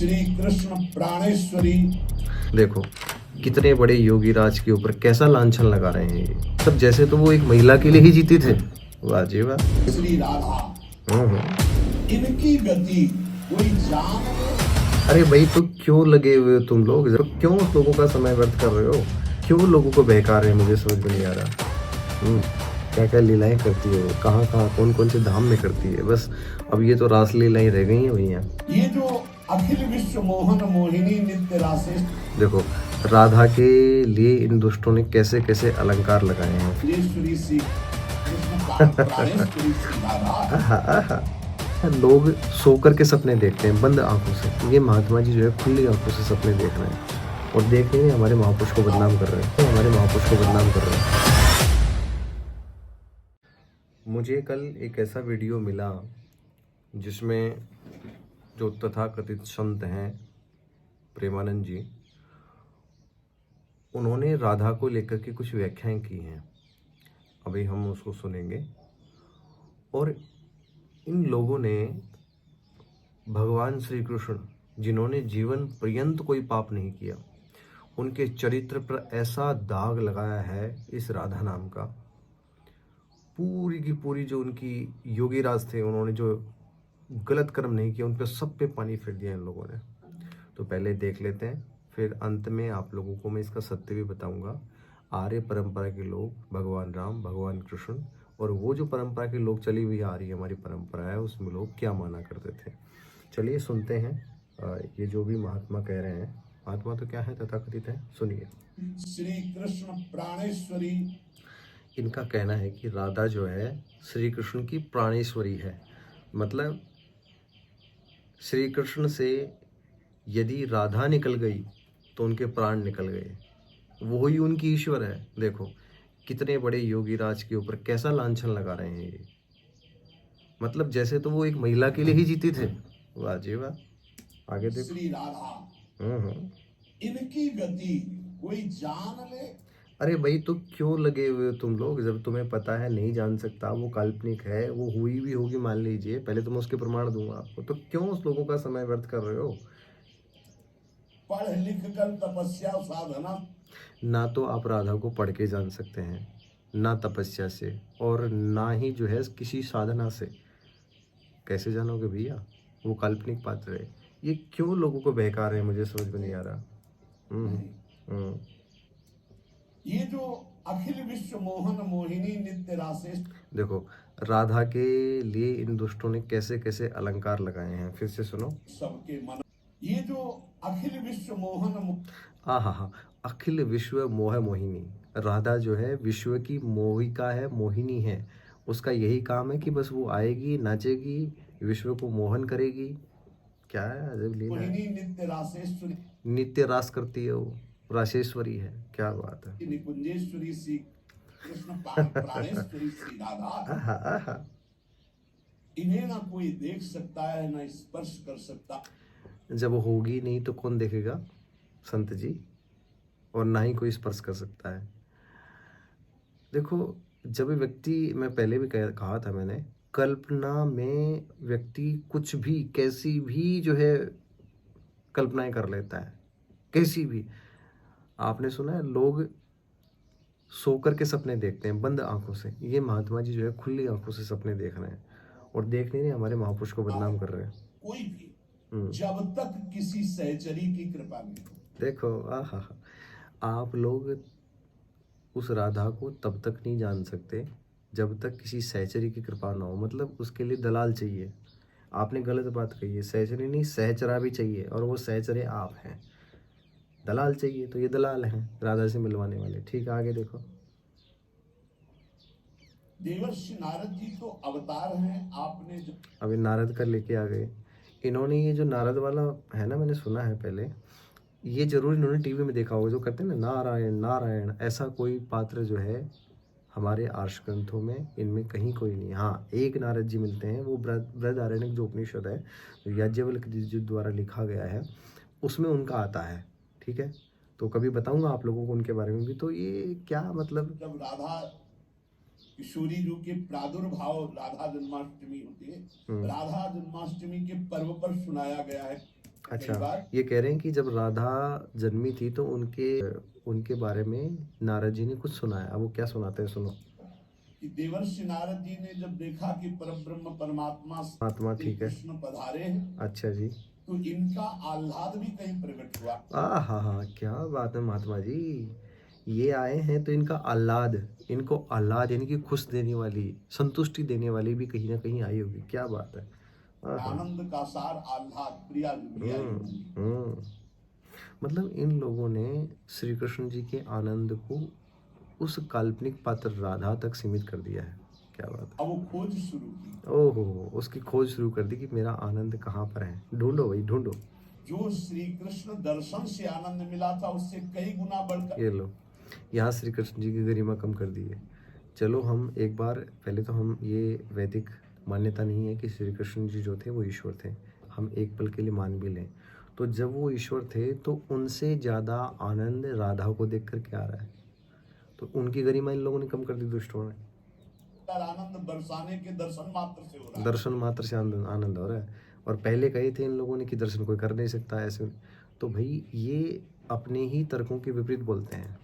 श्री कृष्ण प्राणेश्वरी। देखो कितने बड़े योगी राज के ऊपर कैसा लांछन लगा रहे हैं ये सब, जैसे तो वो एक महिला के लिए ही जीती थे। वाह जी वाह। श्री राधा, हम्म। इनकी गति कोई जान ले। अरे भाई तो क्यों लगे हुए हो तुम लोग, तो क्यों उस लोगों का समय व्यर्थ कर रहे हो, क्यों लोगों को बहका रहे हैं, मुझे समझ में नहीं आ रहा। क्या क्या लीलाएं करती है वो, कहाँ कहाँ कौन कौन से धाम में करती है। बस अब ये तो रास लीलाएं रह गई हैं भैया। ये जो अखिल विश्व मोहन मोहिनी नित्य राशि, देखो राधा के लिए इन दुष्टों ने कैसे कैसे अलंकार लगाए हैं। श्री श्री कृष्ण प्राणेश्वरी श्री राधा। लोग सो कर के सपने देखते हैं बंद आंखों से, ये महात्मा जी जो है खुली आंखों से सपने देख रहे हैं और देख रहे हैं हमारे महापुरुष को बदनाम कर रहे हैं, हमारे महापुरुष को बदनाम कर रहे हैं। मुझे कल एक ऐसा वीडियो मिला जिसमें जो तथाकथित संत हैं प्रेमानंद जी, उन्होंने राधा को लेकर के कुछ व्याख्याएं की हैं। अभी हम उसको सुनेंगे। और इन लोगों ने भगवान श्री कृष्ण जिन्होंने जीवन पर्यंत कोई पाप नहीं किया, उनके चरित्र पर ऐसा दाग लगाया है इस राधा नाम का। पूरी की पूरी जो उनकी योगी राज थे, उन्होंने जो गलत कर्म नहीं किया उन पर सब पे पानी फेर दिया इन लोगों ने। तो पहले देख लेते हैं, फिर अंत में आप लोगों को मैं इसका सत्य भी बताऊंगा। आर्य परंपरा के लोग, भगवान राम, भगवान कृष्ण और वो जो परंपरा के लोग चली हुई आ रही है हमारी परंपरा है, उसमें लोग क्या माना करते थे। चलिए सुनते हैं ये जो भी महात्मा कह रहे हैं। महात्मा तो क्या है, तथाकथित है, सुनिए। श्री कृष्ण प्राणेश्वरी। इनका कहना है कि राधा जो है श्री कृष्ण की प्राणेश्वरी है। मतलब श्री कृष्ण से यदि राधा निकल गई तो उनके प्राण निकल गए, वो ही उनकी ईश्वर है। देखो कितने बड़े योगी राज के ऊपर कैसा लांछन लगा रहे हैं ये, मतलब जैसे तो वो एक महिला के लिए ही जीती थे। वाह जी वाह। आगे देखो। श्री राधा, इनकी गति कोई जान ले। अरे भाई तो क्यों लगे हुए हो तुम लोग, जब तुम्हें पता है नहीं जान सकता, वो काल्पनिक है, वो हुई भी होगी मान लीजिए, पहले तो मैं उसके प्रमाण दूंगा आपको, तो क्यों उस लोगों का समय व्यर्थ कर रहे हो। पढ़ लिख कर तपस्या साधना, ना तो आप राधा को पढ़ के जान सकते हैं, ना तपस्या से, और ना ही जो है किसी साधना से। कैसे जानोगे भैया, वो काल्पनिक पात्र है। ये क्यों लोगों को बहका रहे हैं, मुझे समझ में नहीं आ रहा। ये जो अखिल विश्व मोहन मोहिनी नित्य राशि, देखो राधा के लिए इन दुष्टों ने कैसे कैसे अलंकार लगाए हैं, फिर से सुनो। सबके मन, ये जो अखिल विश्व मोहन, हाँ, अखिल विश्व मोह मोहिनी, राधा जो है विश्व की मोहिका है, मोहिनी है। उसका यही काम है कि बस वो आएगी, नाचेगी, विश्व को मोहन करेगी। क्या है, अजब लीला है। नित्य राशेश्वरी, नित्य रास करती है वो, राशेश्वरी है। क्या बात है। निकुंजेश्वरी श्री कृष्ण प्राणेश्वरी श्री राधा। इन्हें ना कोई देख सकता है, ना स्पर्श कर सकता। जब होगी नहीं तो कौन देखेगा संत जी, और ना ही कोई स्पर्श कर सकता है। देखो जब व्यक्ति, मैं पहले भी कहा था मैंने, कल्पना में व्यक्ति कुछ भी कैसी भी जो है कल्पनाएं कर लेता है, कैसी भी। आपने सुना है लोग सो कर के सपने देखते हैं बंद आंखों से, ये महात्मा जी जो है खुली आंखों से सपने देख रहे हैं और देख नहीं रहे हमारे महापुरुष को बदनाम कर रहे हैं। कोई भी जब तक किसी सहचरी की कृपा नहीं, देखो आहा, आप लोग उस राधा को तब तक नहीं जान सकते जब तक किसी सहचरी की कृपा ना हो। मतलब उसके लिए दलाल चाहिए। आपने गलत बात कही है, सहचरी नहीं सहचरा भी चाहिए, और वो सहचरे आप हैं। दलाल चाहिए तो ये दलाल हैं राधा से मिलवाने वाले। ठीक है, आगे देखो। देवर्षि नारद जी तो अवतार हैं, आपने जो अभी नारद कर लेके आ गए इन्होंने। ये जो नारद वाला है ना, मैंने सुना है पहले, ये जरूर इन्होंने टीवी में देखा होगा, जो कहते हैं ना नारायण नारायण, ऐसा कोई पात्र जो है हमारे आर्ष ग्रंथों में इनमें कहीं कोई नहीं। हाँ, एक नारद जी मिलते हैं, वो बृहदारण्यक जो उपनिषद है, जो याज्ञवल्क्य जी द्वारा लिखा गया है, उसमें उनका आता है। ठीक है, तो कभी बताऊंगा आप लोगों को उनके बारे में भी। तो ये क्या मतलब, जब राधा किशोरी जी के प्रादुर्भाव राधा जन्माष्टमी होती है, राधा जन्माष्टमी के पर्व पर सुनाया गया है। अच्छा, कई बार ये कह रहे हैं कि जब राधा जन्मी थी तो उनके उनके बारे में नारद जी ने कुछ सुनाया। अब वो क्या सुनाते हैं, सुनो। कि देवर्षि नारद जी ने जब देखा कि परब्रह्म परमात्मा आत्मा, श्री ठीक है। कृष्ण पधारे हैं, अच्छा जी। तो इनका आह्लाद भी कहीं प्रकट हुआ। हाँ, क्या बात है महात्मा जी। ये आए हैं तो इनका आह्लाद, इनको आह्लाद यानी कि खुश देने वाली, संतुष्टि देने वाली भी कहीं ना कहीं आई होगी। क्या बात है। हाँ। आनंद का सार आह्लाद प्रिया भी आई होंगी। हम्म। मतलब इन लोगों ने श्री कृष्ण जी के आनंद को उस काल्पनिक पात्र राधा तक सीमित कर दिया है। क्या बात है। अब वो खोज शुरू की। ओहो, उसकी खोज शुरू कर दी कि मेरा आनंद कहाँ पर है। ढूंढो भाई, ढूंढो। जो श्री कृष्ण दर्शन से आनंद मिला था उससे कई गुना बढ़कर। ये लो, यहाँ श्री कृष्ण जी की गरिमा कम कर दी है। चलो हम एक बार पहले तो हम ये वैदिक मान्यता नहीं है कि श्री कृष्ण जी जो थे वो ईश्वर थे, हम एक पल के लिए मान भी लें। तो जब वो ईश्वर थे तो उनसे ज़्यादा आनंद राधा को देख कर के आ रहा है, तो उनकी गरिमा इन लोगों ने कम कर दी दुष्टों ने। आनंद बरसाने के दर्शन मात्र से हो रहा है। दर्शन मात्र से आनंद आनंद हो रहा है। और पहले कहे थे इन लोगों ने कि दर्शन कोई कर नहीं सकता ऐसे। तो भाई ये अपने ही तर्कों के विपरीत बोलते हैं।